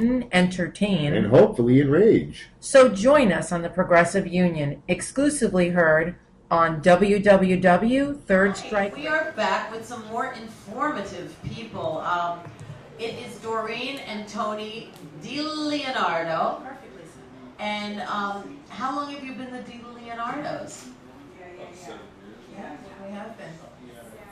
enlighten, entertain, and hopefully enrage. So join us on the Progressive Union, exclusively heard on www.Third Strike. We are back with some more informative people. It is DorEEn and ToNY DeLeonardo. And how long have you been the DeLeonardos? Yeah, we have been.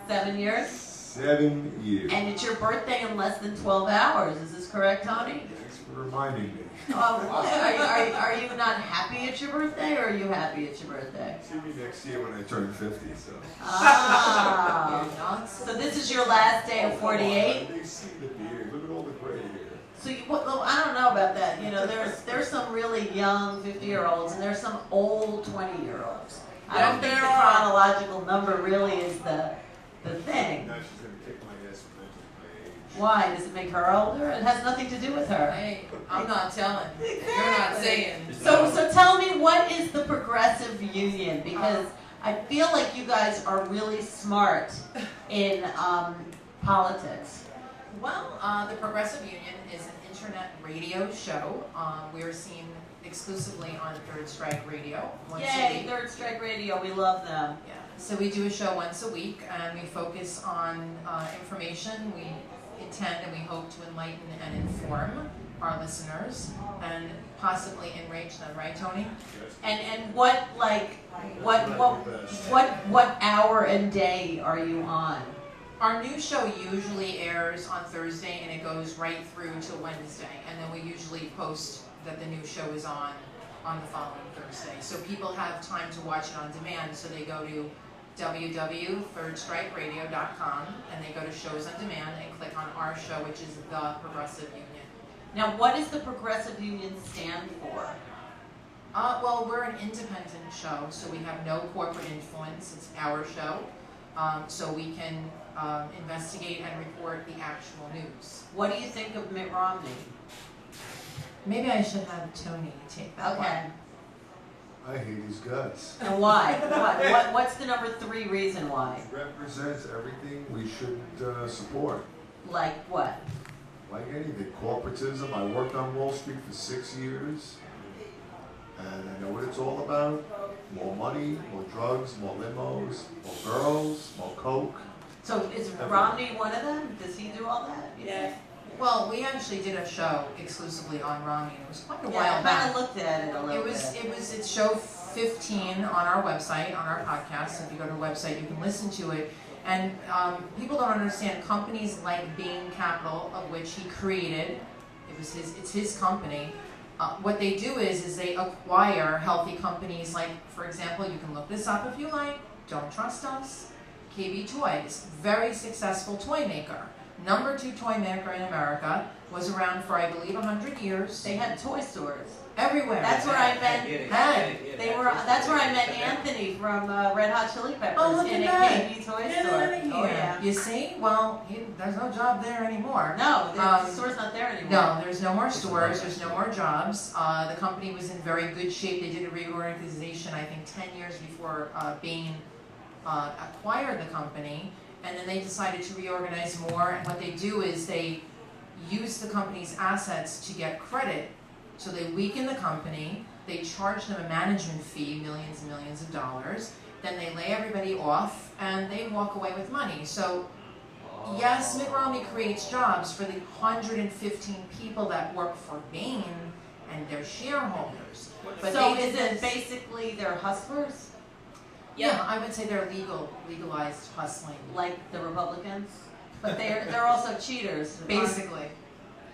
7 years? 7 years. And it's your birthday in less than 12 hours. Is this correct, ToNY? Thanks for reminding me. Are you not happy at your birthday, or are you happy at your birthday? See me next year when I turn 50, so. Ah. So this is your last day of 48? They see the beard. Look at all the gray hair. So I don't know about that. You know, there's some really young 50-year-olds, and there's some old 20-year-olds. I don't think the chronological number really is the thing. Now she's going to kick my ass for mentioning my age. Why? Does it make her older? It has nothing to do with her. Hey, I'm not telling. You're not saying. So tell me, what is the Progressive Union? Because I feel like you guys are really smart in politics. Well, the Progressive Union is an internet radio show. We're seen exclusively on Third Strike Radio. Yay, Third Strike Radio, we love them. Yeah. So we do a show once a week, and we focus on information. We intend and we hope to enlighten and inform our listeners and possibly enrage them, right, ToNY? And what hour and day are you on? Our new show usually airs on Thursday, and it goes right through to Wednesday, and then we usually post that the new show is on the following Thursday. So people have time to watch it on demand, so they go to www.thirdstrikeradio.com, and they go to shows on demand and click on our show, which is the Progressive Union. Now, what does the Progressive Union stand for? Well, we're an independent show, so we have no corporate influence. It's our show, so we can investigate and report the actual news. What do you think of Mitt Romney? Maybe I should have ToNY take that one. Okay. I hate his guts. And why? What's the number 3 reason why? He represents everything we shouldn't support. Like what? Like anything. Corporatism. I worked on Wall Street for 6 years. And I know what it's all about. More money, more drugs, more limos, more girls, more coke. So is Romney one of them? Does he do all that? Yeah. Well, we actually did a show exclusively on Romney. It was quite a while I back. kind of looked at it a little bit. It's show 15 on our website, on our podcast. So if you go to our website, you can listen to it. And people don't understand companies like Bain Capital, of which he created. It's his company. What they do is they acquire healthy companies like, for example, you can look this up if you like. Don't trust us. KB Toys, very successful toy maker. Number 2 toy maker in America, was around for, I believe, 100 years. They had toy stores Everywhere. That's where I met. That's where I met Anthony from Red Hot Chili Peppers Oh, look in a at that. KB toy Get store. out of here. Oh yeah. You see? Well, there's no job there anymore. No, the store's not there anymore. No, there's no more stores, there's no more jobs. The company was in very good shape. They did a reorganization, I think, 10 years before Bain acquired the company. And then they decided to reorganize more. And what they do is they use the company's assets to get credit. So they weaken the company. They charge them a management fee, millions and millions of dollars. Then they lay everybody off, and they walk away with money. So yes, Mitt Romney creates jobs for the 115 people that work for Bain and their shareholders. But So is it basically they're hustlers? Yeah, I would say they're legalized hustling. Like the Republicans? But they're also cheaters. Basically.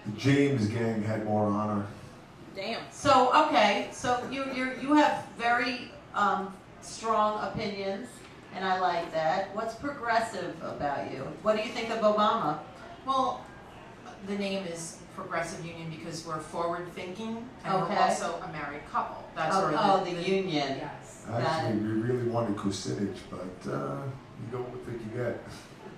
The James gang had more honor. Damn. So okay, so you have very strong opinions, and I like that. What's progressive about you? What do you think of Obama? Well, the name is Progressive Union because we're forward-thinking, and Okay. we're also a married couple. That's where the union. Yes. Actually, we really wanted Kucinich, but you go with what you get.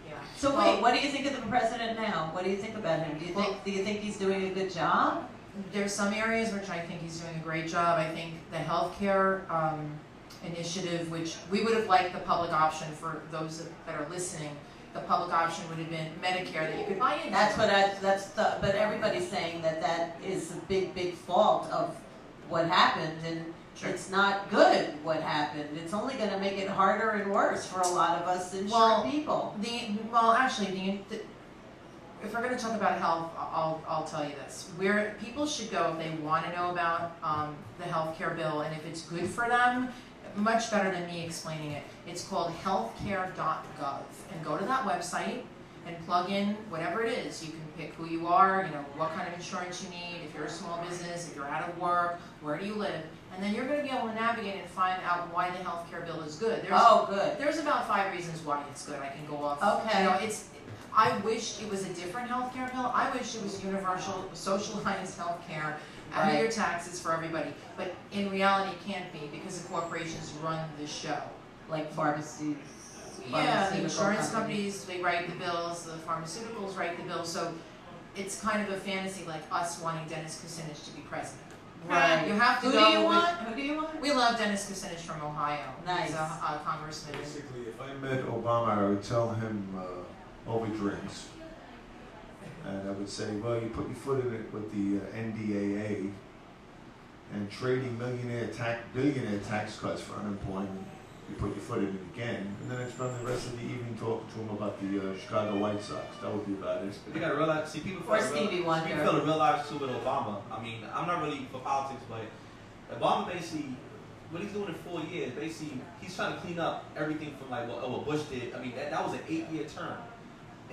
Yeah. So wait, what do you think of the president now? What do you think about him? Do you think he's doing a good job? There's some areas which I think he's doing a great job. I think the healthcare initiative, which we would have liked the public option for those that are listening, the public option would have been Medicare that you could buy into. But everybody's saying that that is a big fault of what happened, and Sure. it's not good what happened. It's only going to make it harder and worse for a lot of us insured people. If we're going to talk about health, I'll tell you this. Where people should go if they want to know about the healthcare bill and if it's good for them, much better than me explaining it. It's called healthcare.gov, and go to that website and plug in whatever it is. You can pick who you are, what kind of insurance you need, if you're a small business, if you're out of work, where do you live, and then you're going to be able to navigate and find out why the healthcare bill is good. Good. There's about 5 reasons why it's good. I can go off. Okay. I wish it was a different healthcare bill. I wish it was universal, socialized healthcare out of Right. your taxes for everybody. But in reality, it can't be because the corporations run the show. Like pharmacies. Yeah, the Pharmaceutical insurance companies, they write the bills, the pharmaceuticals write the bills, so it's kind of a fantasy like us wanting Dennis Kucinich to be president. Right. You have to Who go do you with- want? Who do you want? We love Dennis Kucinich from Ohio. Nice. He's a congressman. Basically, if I met Obama, I would tell him over drinks. And I would say, well, you put your foot in it with the NDAA and trading billionaire tax cuts for unemployment. You put your foot in it again, and then I'd spend the rest of the evening talking to him about the Chicago White Sox. That would be about it. But you gotta realize, see, people Or feel Stevie Wonder. people feel to realize too with Obama. I mean, I'm not really for politics, but Obama basically, what he's doing in 4 years, basically, he's trying to clean up everything from like what Bush did. I mean, that was an 8-year term,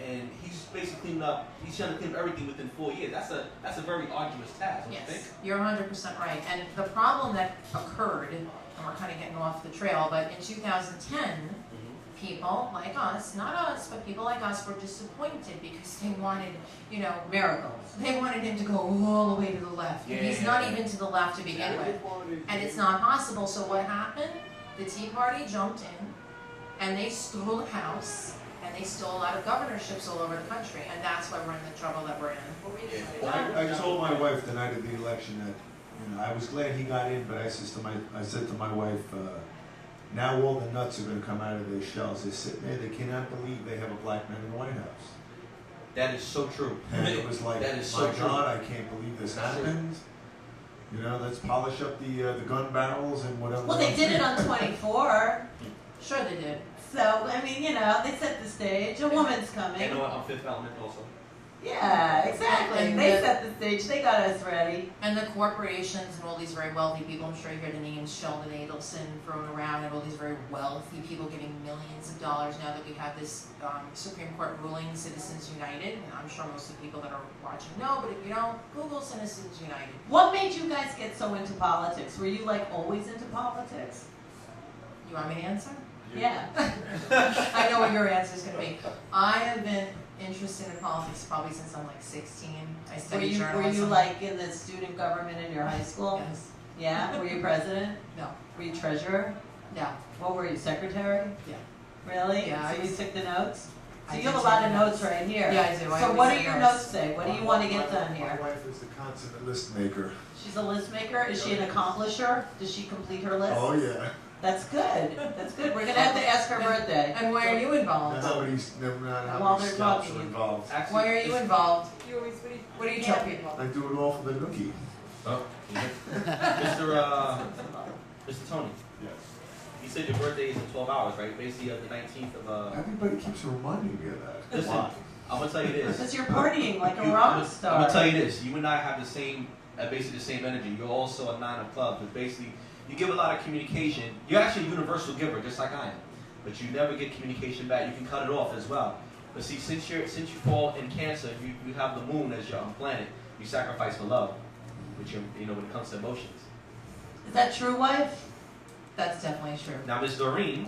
and he's basically cleaning up. He's trying to clean up everything within 4 years. That's a very arduous task. Don't you think? Yes, you're 100% right. And the problem that occurred, and we're kind of getting off the trail, but in 2010, people like us, not us, but people like us were disappointed because they wanted, Miracles. they wanted him to go all the way to the left. And he's not even to the left to begin with. And it's not possible. So what happened? The Tea Party jumped in, and they stole the House, and they stole a lot of governorships all over the country. And that's why we're in the trouble that we're in. I told my wife the night of the election that I was glad he got in, but I said to my wife, now all the nuts are going to come out of their shells. They're sitting there, they cannot believe they have a black man in the White House. That is so true. And it was like, that is my so true. God, I can't believe this happened. Let's polish up the gun barrels and whatever. Well, they did it on 24. Sure they did. So, I mean, they set the stage. A woman's coming. And on Fifth Element also. Yeah, exactly. And They the- set the stage. They got us ready. And the corporations and all these very wealthy people, I'm sure you hear the names Sheldon Adelson thrown around, and all these very wealthy people giving millions of dollars now that we have this Supreme Court ruling, Citizens United. And I'm sure most of the people that are watching know, but if you don't, Google Citizens United. What made you guys get so into politics? Were you always into politics? You want me to answer? Yeah. I know what your answer is going to be. I have been interested in politics probably since I'm 16. I Were studied you journalism. in the student government in your high school? Yes. Yeah. Were you president? No. Were you treasurer? Yeah. What were you, secretary? Yeah. Really? Yeah, So I you was- took the notes? So I you did have a lot take of the notes right here. Yeah, I do. I So always what do take your notes. notes say? What do you want to get done My here? wife is the consummate list maker. She's a list maker. Is she an accomplisher? Does she complete her list? Oh yeah. That's good. That's good. We're gonna have to ask her birthday. And why are you involved? Nobody's never not how While many they're scouts talking. are involved. Actually, Why are you involved? What do you tell Yeah. people? I do it all for the nookie. Oh, Mr. ToNY. Yes. You said your birthday is in 12 hours, right? Basically, the 19th of. Everybody keeps reminding me of that. Listen, Why? I'm gonna tell you this. Because you're partying like a You- rock I'm star. gonna tell you this. You and I have the same, basically the same energy. You're also a 9 of clubs, but basically you give a lot of communication. You're actually a universal giver, just like I am. But you never get communication back. You can cut it off as well. But see, since you fall in Cancer, you have the moon as your planet. You sacrifice for love, which when it comes to emotions. Is that true, wife? That's definitely true. Now, Miss DorEEn.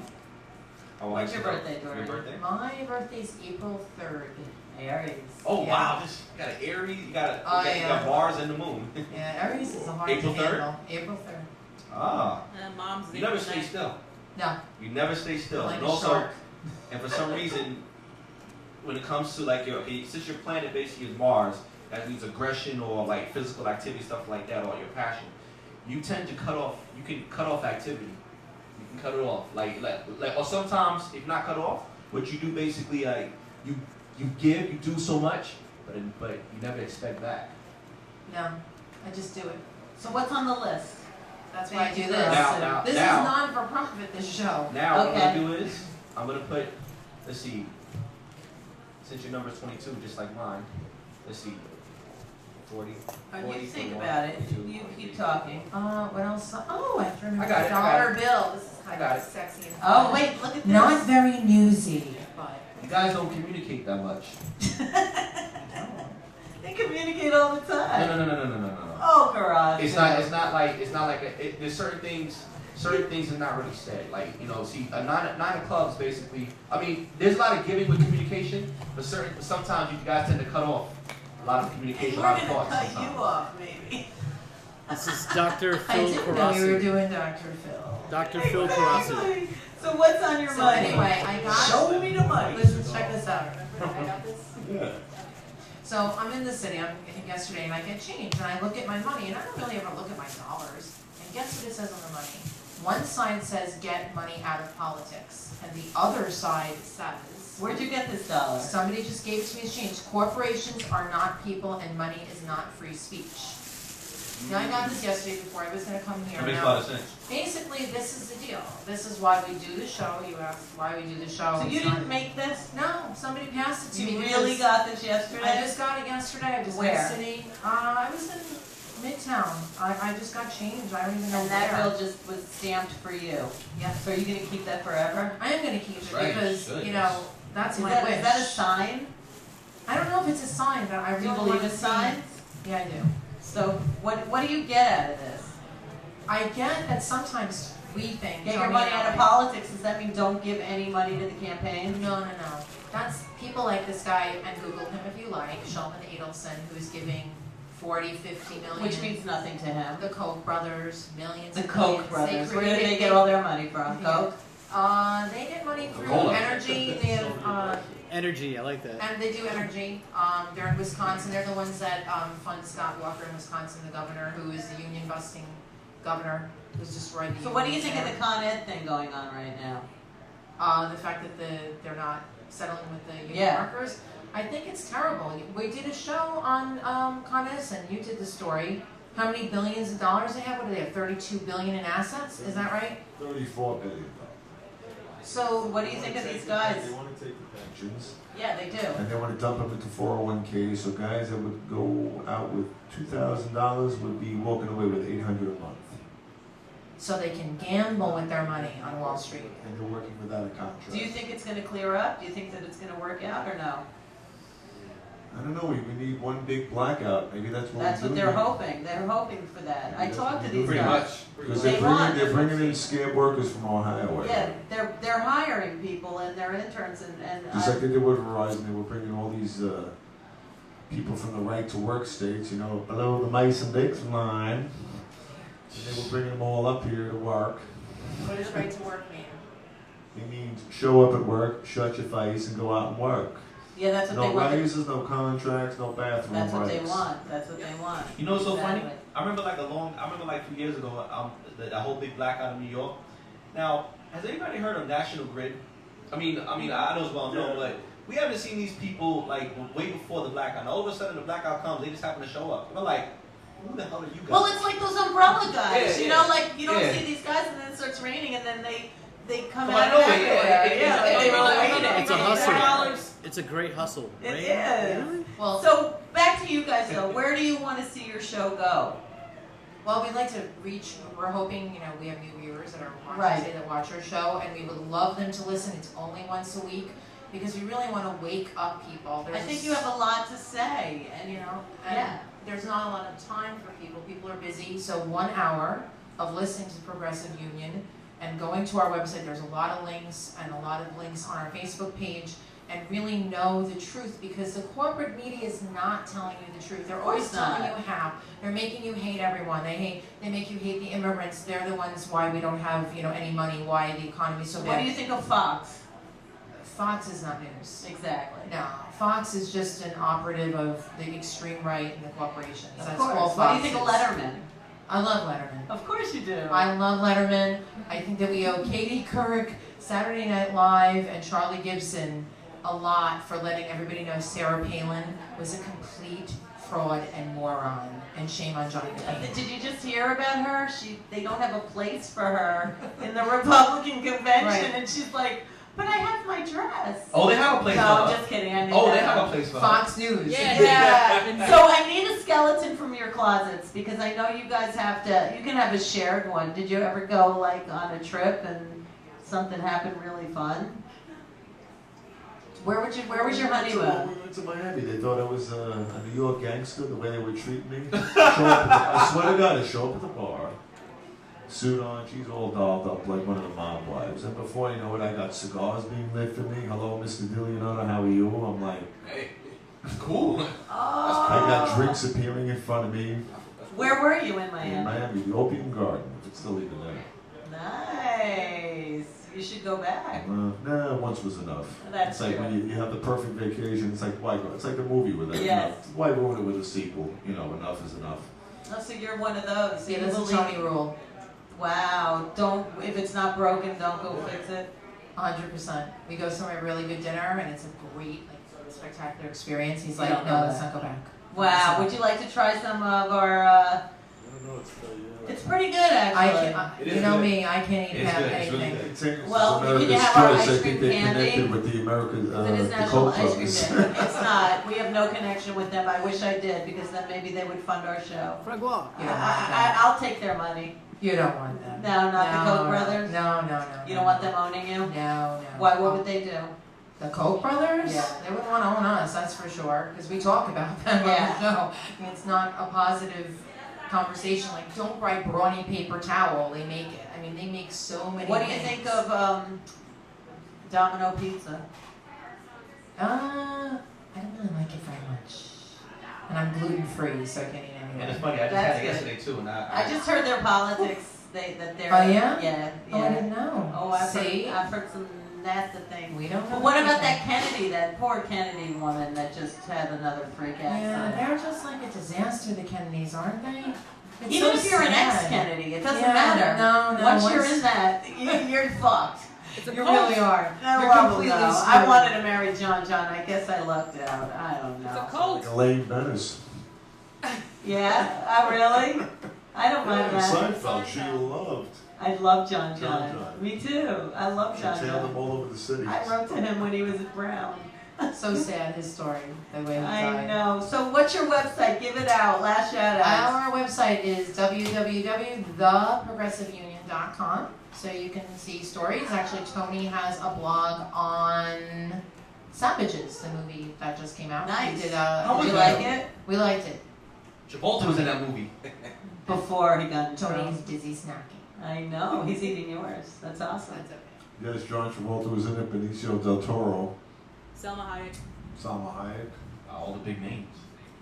What's your birthday, Your Doreen? birthday? My birthday's April 3rd. Aries. Oh Yeah. wow! You got an Aries. You got Oh, you got yeah. Mars and the moon. Yeah, Aries is a hard April to 3rd? handle. April 3rd. Ah. Mom's You never stay still. No. You never stay still. Like And a also, shark. and for some reason, when it comes to since your planet basically is Mars, that means aggression or physical activity, stuff like that, or your passion. You tend to cut off. You can cut off activity. You can cut it off. Or sometimes, if not cut off, what you do basically you give, you do so much, but you never expect back. No, I just do it. So what's on the list? That's why I do this. Now, This is non-for-profit, this show. Now what I'm Okay. gonna do is I'm gonna put, let's see, since your number's 22, just like mine. Let's see, 40. You think 41, about it. 42, You 43. keep talking. What else? Oh, I remember I got the it, I got dollar it. bill. This is I kind got of it. sexy and Oh fun. wait, look at this. Not very newsy, but You guys don't communicate that much. They communicate all the time. No. Oh, garage. It's not like there's certain things are not really said. Like, you know, see, a nine of clubs basically. I mean, there's a lot of giving with communication, but sometimes you guys tend to cut off a lot of communication, a We're lot of gonna thoughts. cut sometimes. you off, maybe. This is Dr. I Phil didn't know you were Carassi. doing Dr. Phil. Dr. Phil Carassi. Exactly. So what's on your So money? anyway, I got. Show me the money. Listen, check this out. Remember I got this? Yeah. So I'm in the city, I think yesterday, and I get change, and I look at my money, and I don't really ever look at my dollars. And guess what it says on the money? One side says get money out of politics, and the other side says, Where'd you get this dollar? somebody just gave it to me as change. Corporations are not people, and money is not free speech. Now I got this yesterday before I was gonna come here. That makes a Now, lot of sense. basically, this is the deal. This is why we do the show. You asked why we do the show. So you It's not- didn't make this? No, somebody passed it to me. You because- really got this yesterday? I just got it yesterday. I just Where? was sitting. I was in Midtown. I just got changed. I don't even know And that where. bill just was stamped for you. Yeah. So are you gonna keep that forever? I am gonna keep it Right, because should. you know that's Is my that, wish. is that a sign? I don't know if it's a sign, but I Do you really believe want in to see. signs? Yeah, I do. So what do you get out of this? I get that sometimes we think. Get your Tony money and out of I- politics, does that mean don't give any money to the campaign? No. That's people like this guy, and Google him if you like, Sheldon Adelson, who's giving 40, 50 million. Which means nothing to him. The Koch brothers, millions. The and Koch millions. brothers, where do they get all their money from? Yeah. Coke? They get money through Coca-Cola. energy. They have, Energy, I like that. and they do energy. They're in Wisconsin. They're the ones that fund Scott Walker in Wisconsin, the governor, who is the union busting governor, who's destroyed the. So what do you unions think of there. the Con Ed thing going on right now? The fact that they're not settling with the union Yeah. workers. I think it's terrible. We did a show on Con Edison. You did the story. How many billions of dollars they have? What do they have? 32 billion in assets. Is that right? 34 billion. So What do you think of these guys? They want to take the pensions Yeah, they do. and they want to dump them into 401k. So guys that would go out with $2,000 would be walking away with $800 a month, so they can gamble with their money on Wall Street. and they're working without a contract. Do you think it's gonna clear up? Do you think that it's gonna work out or no? I don't know. We need one big blackout. Maybe that's what That's we're what doing. they're hoping. They're hoping for that. I talked to these Pretty guys. much. Because They want- they're bringing in scam workers from Ohio. Yeah, they're hiring people and they're interns and Just like they did with Verizon, they were bringing all these people from the right to work states, you know, below the Mason-Dixon line. And they were bringing them all up here to work. What does right to work mean? It means show up at work, shut your face, and go out and work. yeah, that's what they No want. raises, no contracts, no bathroom That's what they breaks. want. That's what they want. You know what's so funny? Exactly. I remember like 2 years ago, the whole big blackout in New York. Now, has anybody heard of National Grid? I mean, I know it's well known, but we haven't seen these people like way before the blackout. Now, all of a sudden, the blackout comes, they just happen to show up. We're like, who the hell are you guys? Well, it's like those umbrella guys. Yeah, you yeah. know, like you don't Yeah. see these guys and then it starts raining and then they come Come out out of of nowhere, nowhere. yeah, Yeah, they were waiting. It's a hustle. It's a great hustle, It right? is. Well, So back to you guys though. Where do you want to see your show go? well, we'd like to reach. We're hoping, you know, we have new viewers that are watching Right. today that watch our show, and we would love them to listen. It's only once a week because we really want to wake up people. I think you have a lot to say, and you know, and Yeah. there's not a lot of time for people. People are busy, so 1 hour of listening to Progressive Union and going to our website. There's a lot of links and a lot of links on our Facebook page, and really know the truth, because the corporate media is not telling you the truth. They're always course not. telling you half. They're making you hate everyone. They make you hate the immigrants. They're the ones why we don't have, you know, any money, why the economy's so what do bad. you think of Fox? Fox is not news. Exactly. No, Fox is just an operative of the extreme right and the corporations. Of That's course. all What Fox do you think of is. Letterman? I love Letterman. Of course you do. I love Letterman. I think that we owe Katie Couric, Saturday Night Live, and Charlie Gibson a lot for letting everybody know Sarah Palin was a complete fraud and moron, and shame on John McCain. Did you just hear about her? They don't have a place for her in the Republican convention, Right. and she's like, but I have my dress. Oh, they have a place No, for I'm her. just kidding. I knew Oh, that. they have a place for her. Fox News. Yeah. So I need a skeleton from your closets because I know you guys have to. You can have a shared one. Did you ever go like on a trip and something happened really fun? Where was your honeymoon? We went to Miami. They thought I was a New York gangster, the way they would treat me. I swear to God, I show up at the bar, suit on, she's all dolled up like one of the mob wives. And before you know it, I got cigars being lit for me. Hello, Mr. DeLeonardo, how are you? I'm like, Hey, cool. I got drinks appearing in front of me. Where were you in In Miami? Miami, the Opium Garden, if it's still even there. Nice. You should go back. Nah, once was enough. That's it's like true. when you have the perfect vacation, it's like, why go? It's like the movie with it. Yes. Why ruin it with a sequel? You know, enough is enough. Oh, so you're one of those. See, You that's a believe- ToNY rule. Wow. If it's not broken, don't go fix it. 100%. We go somewhere really good dinner, and it's a great, like, spectacular experience. He's You like, don't no, go let's back. not go back. Wow. Would you like to try some of our? I don't know, It's pretty good, actually. It is You know good. me, I can't eat It's half good, it's really anything. good. Well, America's can you have our choice. ice I think cream they're candy? connected with the American, It is the National Coke Ice Cream Brothers. Day. It's not. We have no connection with them. I wish I did because then maybe they would fund our show. Francois. You don't want them. I'll take their money. You don't want them. No, not the Koch brothers? No, no, no. You don't want them owning you? No, no. Why? What would they do? The Koch brothers? Yeah. They wouldn't want to own us, that's for sure, because we talk about them Yeah. on the show. I mean, it's not a positive conversation. Like, don't buy brawny paper towel. They make it. I mean, they make so many. What do you things. think of Domino Pizza? I don't really like it very much. And I'm gluten free, so I can't eat And anything. it's funny, I just That's had it good. yesterday too, and I just heard their politics. That they're. Oh, yeah? Yeah. Oh, I didn't know. Oh, I've See? heard some nasty things. We don't know. But what about anything. that Kennedy, that poor Kennedy woman that just had another freak Yeah, accident? they're just like a disaster, the Kennedys, aren't they? It's Even so if you're an sad. ex-Kennedy, it doesn't Yeah, matter. no, Once you're once- in that, you're fucked. You really are. I You're love him, completely though. I screwed. wanted to marry John. I guess I lucked out. I don't know. Like Elaine Bennis. Yeah? Really? I don't mind that. Seinfeld, she loved. I love John. John. Me too. I love She John. tailed them all over the city. I wrote to him when he was at Brown. So sad, his story, the way he I died. know. So what's your website? Give it out. Last shout out. Our website is www.theprogressiveunion.com. So you can see stories. Actually, ToNY has a blog on Savages, the movie that just came out. Nice. We did How Did was you that? like it? We liked it. Travolta was in that movie. Before he got in trouble. ToNY's busy snacking. I know. He's eating yours. That's awesome. That's okay. Yes, John Travolta was in it, Benicio del Toro, Selma Hayek. Salma Hayek. All the big names.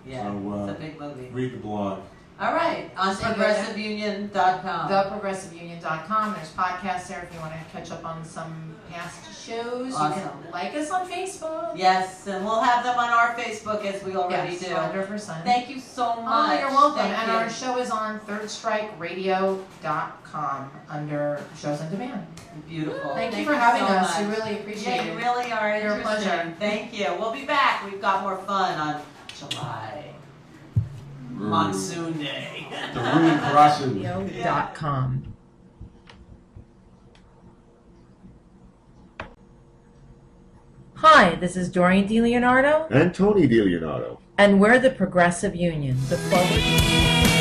Yeah, So, it's a big movie. Read the blog. All right, on So go progressiveunion.com. TheProgressiveUnion.com. There's podcasts there if you want to catch up on some past shows. You Awesome. can like us on Facebook. Yes, and we'll have them on our Facebook as we already Yes, do. 100%. Thank you so Oh, much. you're welcome. Thank And you. our show is on thirdstrikeradio.com under shows on demand. Beautiful. Thank you for having so us. We much. really appreciate Yeah, it. you really are You're a interesting. pleasure. Thank you. We'll be back. We've got more fun on July. Monsoon Day. The rew-who-ice-cream. Radio.com. Hi, this is DorEEn DeLeonardo, And ToNY DeLeonardo. and we're the Progressive Union, the forward.